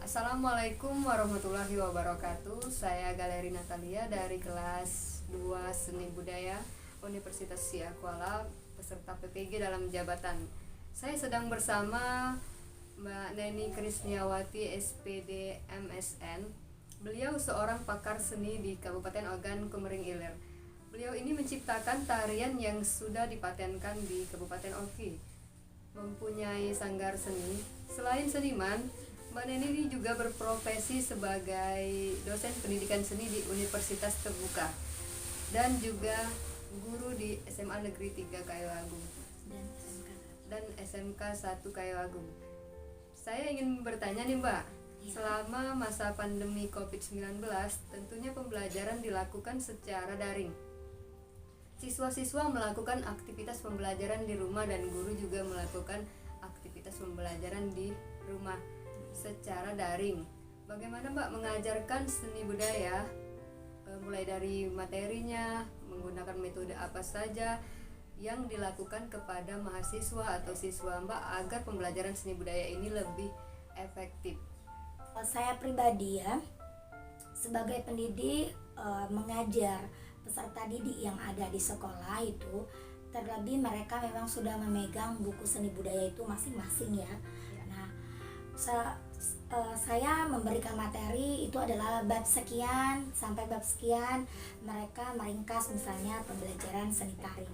Assalamualaikum warahmatullahi wabarakatuh. Saya Galeri Natalia dari kelas 2 Seni Budaya Universitas Siakuala, peserta PPG dalam jabatan. Saya sedang bersama Mbak Neni Krisniawati SPD MSN. Beliau seorang pakar seni di Kabupaten Ogan Komering Ilir. Beliau ini menciptakan tarian yang sudah dipatenkan di Kabupaten Oki. Mempunyai sanggar seni. Selain seniman, Mbak Neni ini juga berprofesi sebagai dosen pendidikan seni di Universitas Terbuka dan juga guru di SMA Negeri 3 Kayu dan SMK 1 Kayu. Saya ingin bertanya nih Mbak, selama masa pandemi COVID-19 tentunya pembelajaran dilakukan secara daring. Siswa-siswa melakukan aktivitas pembelajaran di rumah dan guru juga melakukan aktivitas pembelajaran di rumah secara daring. Bagaimana Mbak mengajarkan seni budaya, mulai dari materinya, menggunakan metode apa saja yang dilakukan kepada mahasiswa atau siswa Mbak agar pembelajaran seni budaya ini lebih efektif? Saya pribadi ya, sebagai pendidik, mengajar peserta didik yang ada di sekolah itu, terlebih mereka memang sudah memegang buku seni budaya itu masing-masing ya. Nah, saya memberikan materi itu adalah bab sekian sampai bab sekian, mereka meringkas misalnya pembelajaran seni tari.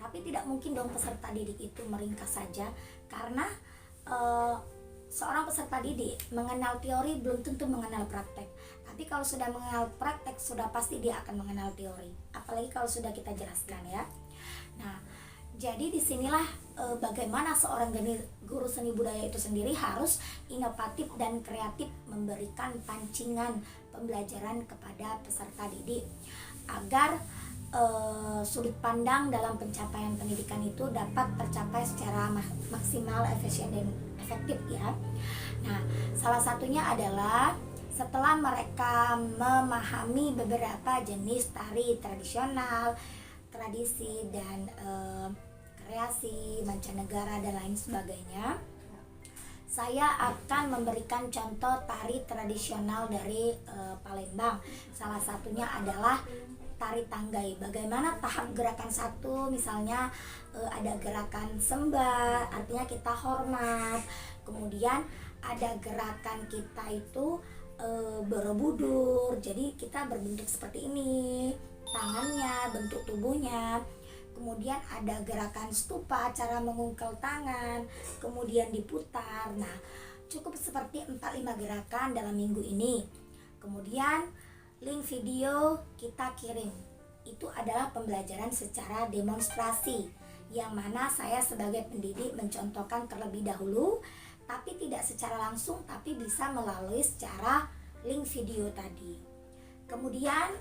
Tapi tidak mungkin dong peserta didik itu meringkas saja, karena seorang peserta didik mengenal teori belum tentu mengenal praktek. Tapi kalau sudah mengenal praktek, sudah pasti dia akan mengenal teori. Apalagi kalau sudah kita jelaskan ya. Nah, jadi disinilah bagaimana seorang guru seni budaya itu sendiri harus inovatif dan kreatif memberikan pancingan pembelajaran kepada peserta didik agar sudut pandang dalam pencapaian pendidikan itu dapat tercapai secara maksimal, efisien dan efektif ya. Nah, salah satunya adalah setelah mereka memahami beberapa jenis tari tradisional, tradisi dan kreasi mancanegara dan lain sebagainya, saya akan memberikan contoh tari tradisional dari Palembang. Salah satunya adalah tari tanggai. Bagaimana tahap gerakan satu, misalnya ada gerakan sembah, artinya kita hormat. Kemudian ada gerakan kita itu Borobudur, jadi kita berbentuk seperti ini, tangannya, bentuk tubuhnya. Kemudian ada gerakan stupa, cara mengungkel tangan, kemudian diputar. Nah, cukup seperti 4-5 gerakan dalam minggu ini. Kemudian link video kita kirim. Itu adalah pembelajaran secara demonstrasi, yang mana saya sebagai pendidik mencontohkan terlebih dahulu, tapi tidak secara langsung, tapi bisa melalui secara link video tadi. Kemudian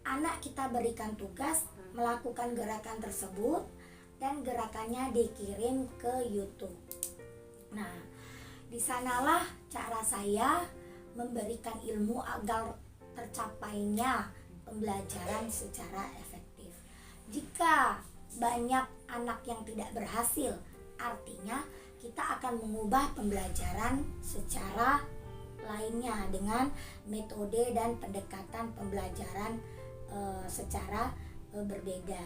anak kita berikan tugas melakukan gerakan tersebut dan gerakannya dikirim ke YouTube. Nah, disanalah cara saya memberikan ilmu agar tercapainya pembelajaran secara efektif. Jika banyak anak yang tidak berhasil, artinya kita akan mengubah pembelajaran secara lainnya dengan metode dan pendekatan pembelajaran secara berbeda.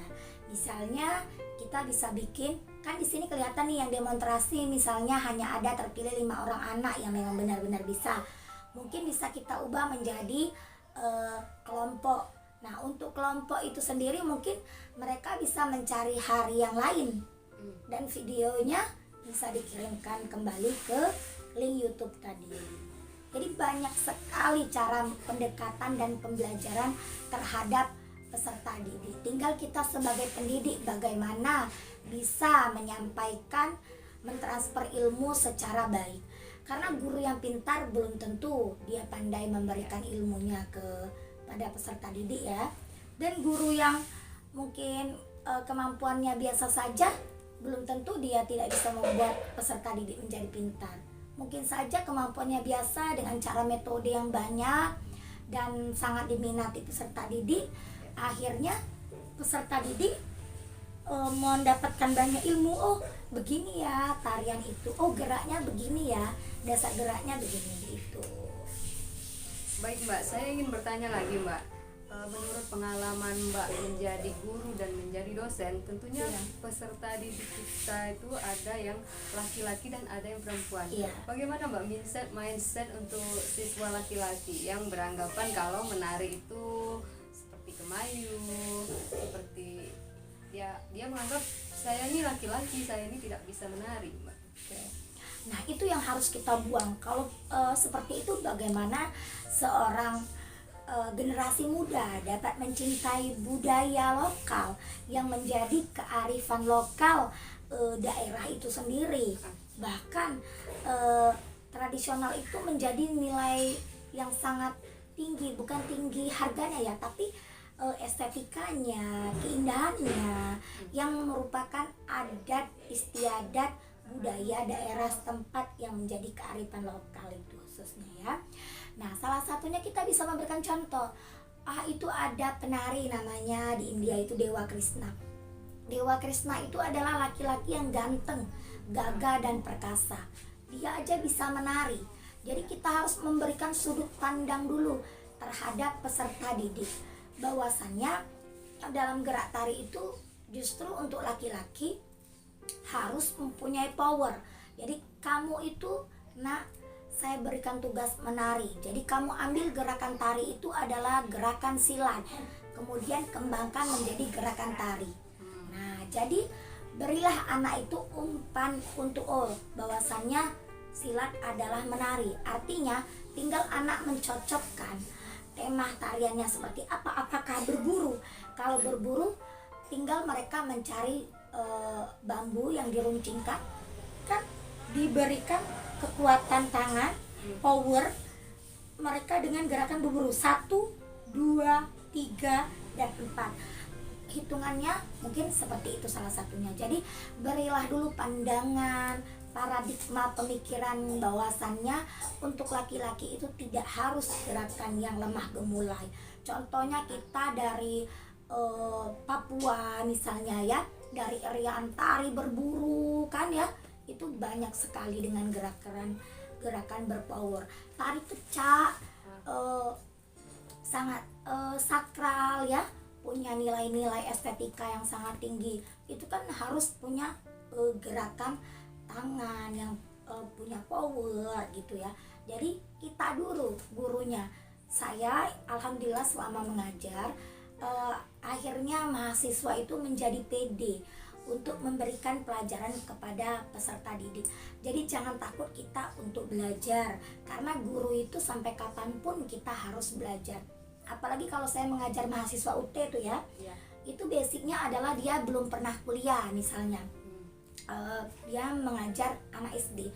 Misalnya kita bisa bikin, kan di sini kelihatan nih yang demonstrasi, misalnya hanya ada terpilih 5 orang anak yang memang benar-benar bisa. Mungkin bisa kita ubah menjadi kelompok. Nah, untuk kelompok itu sendiri mungkin mereka bisa mencari hari yang lain dan videonya bisa dikirimkan kembali ke link YouTube tadi. Jadi banyak sekali cara pendekatan dan pembelajaran terhadap peserta didik. Tinggal kita sebagai pendidik bagaimana bisa menyampaikan, mentransfer ilmu secara baik. Karena guru yang pintar belum tentu dia pandai memberikan ilmunya kepada peserta didik ya. Dan guru yang mungkin kemampuannya biasa saja, belum tentu dia tidak bisa membuat peserta didik menjadi pintar. Mungkin saja kemampuannya biasa dengan cara metode yang banyak dan sangat diminati peserta didik. Akhirnya peserta didik mendapatkan banyak ilmu. Oh, begini ya tarian itu. Oh, geraknya begini ya. Dasar geraknya begini gitu. Baik Mbak, saya ingin bertanya lagi Mbak. Menurut pengalaman Mbak menjadi guru dan menjadi dosen, tentunya Iya. peserta didik kita itu ada yang laki-laki dan ada yang perempuan. Iya. Bagaimana Mbak mindset untuk siswa laki-laki yang beranggapan kalau menari itu seperti kemayu, seperti ya dia menganggap saya ini laki-laki, saya ini tidak bisa menari Mbak. Oke. Nah, itu yang harus kita buang. Kalau seperti itu, bagaimana seorang generasi muda dapat mencintai budaya lokal yang menjadi kearifan lokal daerah itu sendiri. Bahkan tradisional itu menjadi nilai yang sangat tinggi, bukan tinggi harganya ya, tapi estetikanya, keindahannya yang merupakan adat istiadat budaya daerah setempat yang menjadi kearifan lokal itu khususnya ya. Nah, salah satunya kita bisa memberikan contoh. Itu ada penari namanya di India itu Dewa Krishna. Dewa Krishna itu adalah laki-laki yang ganteng, gagah dan perkasa. Dia aja bisa menari. Jadi kita harus memberikan sudut pandang dulu terhadap peserta didik. Bahwasannya dalam gerak tari itu justru untuk laki-laki harus mempunyai power. Jadi kamu itu, nak, saya berikan tugas menari. Jadi kamu ambil gerakan tari itu adalah gerakan silat, kemudian kembangkan menjadi gerakan tari. Nah, jadi berilah anak itu umpan untuk bahwasannya silat adalah menari. Artinya tinggal anak mencocokkan tema tariannya seperti apa. Apakah berburu? Kalau berburu, tinggal mereka mencari bambu yang diruncingkan, kan diberikan kekuatan tangan, power mereka dengan gerakan berburu 1, 2, 3, dan 4. Hitungannya mungkin seperti itu salah satunya. Jadi berilah dulu pandangan, paradigma pemikiran bahwasannya untuk laki-laki itu tidak harus gerakan yang lemah gemulai. Contohnya kita dari Papua misalnya ya, dari erian tari berburu kan ya, itu banyak sekali dengan gerakan berpower. Tari kecak sangat sakral ya, punya nilai-nilai estetika yang sangat tinggi. Itu kan harus punya gerakan tangan yang punya power gitu ya. Jadi kita dulu gurunya. Saya alhamdulillah selama mengajar akhirnya mahasiswa itu menjadi pede untuk memberikan pelajaran kepada peserta didik. Jadi jangan takut kita untuk belajar, karena guru itu sampai kapanpun kita harus belajar. Apalagi kalau saya mengajar mahasiswa UT itu ya, itu basicnya adalah dia belum pernah kuliah misalnya. Dia mengajar anak SD,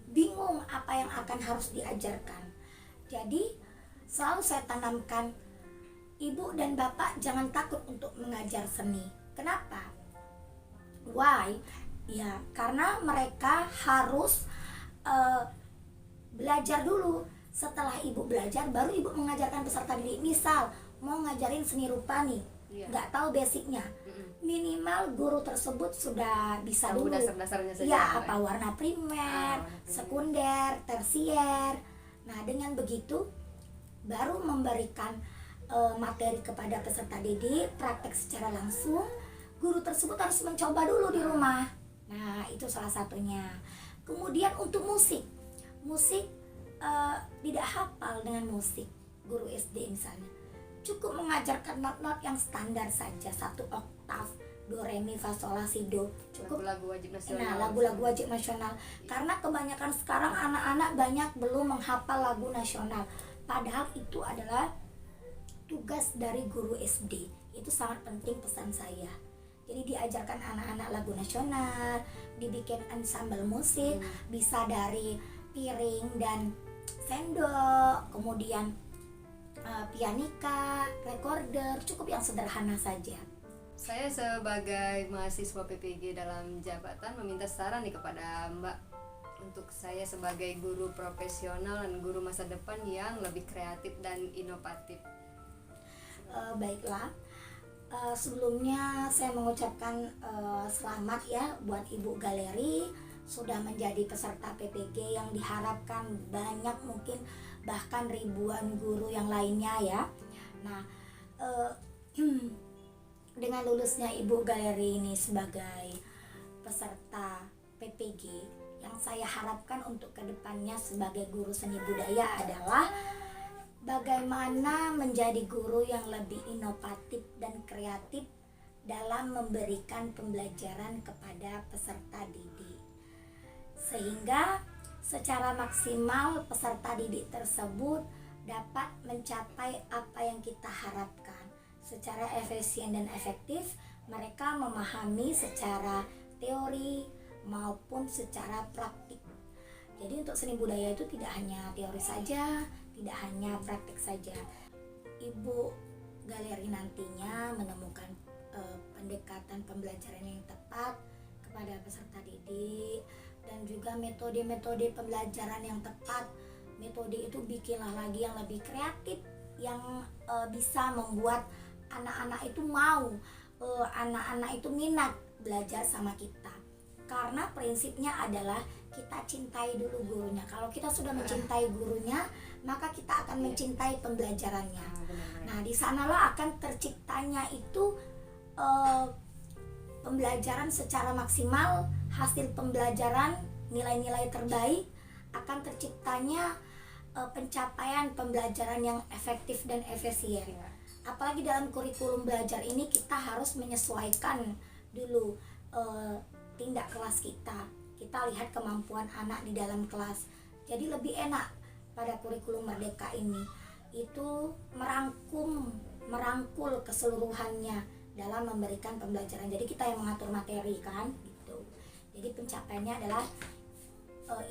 bingung apa yang akan harus diajarkan. Jadi selalu saya tanamkan, ibu dan bapak jangan takut untuk mengajar seni. Kenapa? Why? Ya, karena mereka harus belajar dulu. Setelah ibu belajar, baru ibu mengajarkan peserta didik. Misal mau ngajarin seni rupa nih, nggak tahu basicnya, minimal guru tersebut sudah bisa tahu dulu dasar-dasarnya saja ya, apa warna primer, sekunder, tersier. Nah, dengan begitu baru memberikan materi kepada peserta didik, praktek secara langsung. Guru tersebut harus mencoba dulu di rumah. Nah, itu salah satunya. Kemudian untuk musik tidak hafal dengan musik. Guru SD misalnya cukup mengajarkan not-not yang standar saja, 1 oktav, do re mi fa sol la si do, cukup. Lagu-lagu wajib nasional. Nah, lagu-lagu wajib nasional. Karena kebanyakan sekarang anak-anak banyak belum menghafal lagu nasional, padahal itu adalah tugas dari guru SD. Itu sangat penting pesan saya. Jadi diajarkan anak-anak lagu nasional, dibikin ensemble musik, bisa dari piring dan sendok, kemudian pianika, recorder, cukup yang sederhana saja. Saya sebagai mahasiswa PPG dalam jabatan meminta saran nih kepada Mbak untuk saya sebagai guru profesional dan guru masa depan yang lebih kreatif dan inovatif. Baiklah, sebelumnya saya mengucapkan selamat ya buat Ibu Galeri sudah menjadi peserta PPG yang diharapkan bahkan ribuan guru yang lainnya ya. Nah, dengan lulusnya Ibu Galeri ini sebagai peserta PPG, yang saya harapkan untuk kedepannya sebagai guru seni budaya adalah bagaimana menjadi guru yang lebih inovatif dan kreatif dalam memberikan pembelajaran kepada peserta didik, sehingga secara maksimal peserta didik tersebut dapat mencapai apa yang kita harapkan. Secara efisien dan efektif, mereka memahami secara teori maupun secara praktik. Jadi untuk seni budaya itu tidak hanya teori saja, tidak hanya praktik saja. Ibu Galeri nantinya menemukan pendekatan pembelajaran yang tepat kepada peserta didik, dan juga metode-metode pembelajaran yang tepat. Metode itu bikinlah lagi yang lebih kreatif, yang bisa membuat anak-anak itu mau, anak-anak itu minat belajar sama kita. Karena prinsipnya adalah kita cintai dulu gurunya. Kalau kita sudah mencintai gurunya, maka kita akan mencintai pembelajarannya. Nah, di sanalah akan terciptanya itu pembelajaran secara maksimal, hasil pembelajaran, nilai-nilai terbaik, akan terciptanya pencapaian pembelajaran yang efektif dan efisien. Apalagi dalam kurikulum belajar ini kita harus menyesuaikan dulu tindak kelas kita. Kita lihat kemampuan anak di dalam kelas. Jadi lebih enak pada kurikulum Merdeka ini itu merangkul keseluruhannya dalam memberikan pembelajaran. Jadi kita yang mengatur materi kan gitu. Jadi pencapaiannya adalah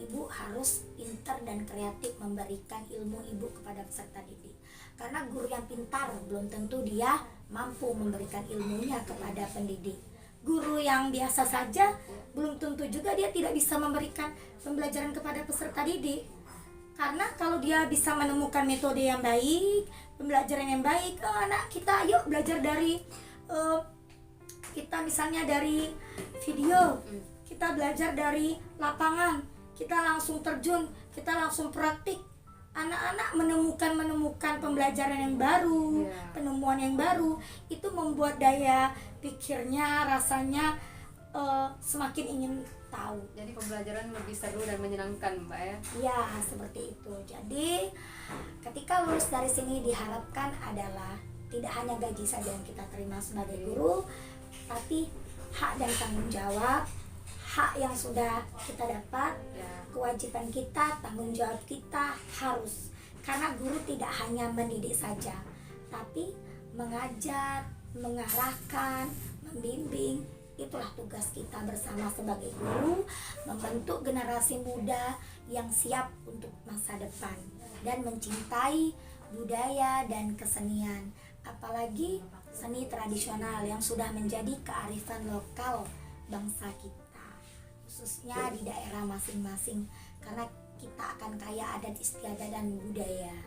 ibu harus pintar dan kreatif memberikan ilmu ibu kepada peserta didik. Karena guru yang pintar belum tentu dia mampu memberikan ilmunya kepada pendidik. Guru yang biasa saja belum tentu juga dia tidak bisa memberikan pembelajaran kepada peserta didik. Karena kalau dia bisa menemukan metode yang baik, pembelajaran yang baik, anak kita yuk belajar dari kita misalnya dari video, kita belajar dari lapangan, kita langsung terjun, kita langsung praktik. Anak-anak menemukan pembelajaran yang baru, penemuan yang baru, itu membuat daya pikirnya, rasanya semakin ingin tahu. Jadi pembelajaran lebih seru dan menyenangkan, Mbak ya? Ya, seperti itu. Jadi ketika lulus dari sini diharapkan adalah tidak hanya gaji saja yang kita terima sebagai guru, tapi hak dan tanggung jawab, hak yang sudah kita dapat, kewajiban kita, tanggung jawab kita harus. Karena guru tidak hanya mendidik saja, tapi mengajar, mengarahkan, membimbing. Itulah tugas kita bersama sebagai guru, membentuk generasi muda yang siap untuk masa depan dan mencintai budaya dan kesenian, apalagi seni tradisional yang sudah menjadi kearifan lokal bangsa kita, khususnya di daerah masing-masing, karena kita akan kaya adat istiadat dan budaya.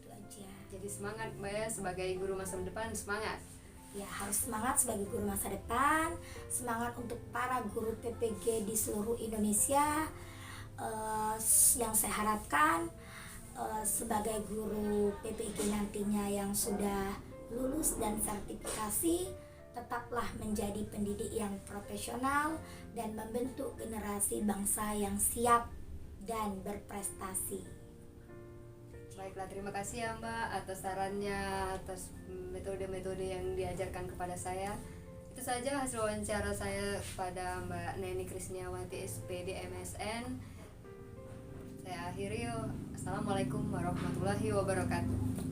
Itu aja. Jadi semangat Mbak ya, sebagai guru masa depan, semangat. Ya, harus semangat sebagai guru masa depan, semangat untuk para guru PPG di seluruh Indonesia. Yang saya harapkan sebagai guru PPG nantinya yang sudah lulus dan sertifikasi, tetaplah menjadi pendidik yang profesional dan membentuk generasi bangsa yang siap dan berprestasi. Baiklah, terima kasih ya Mbak atas sarannya, atas metode-metode yang diajarkan kepada saya. Itu saja hasil wawancara saya kepada Mbak Neni Krisniawati SPD MSN. Saya akhiri. Assalamualaikum warahmatullahi wabarakatuh.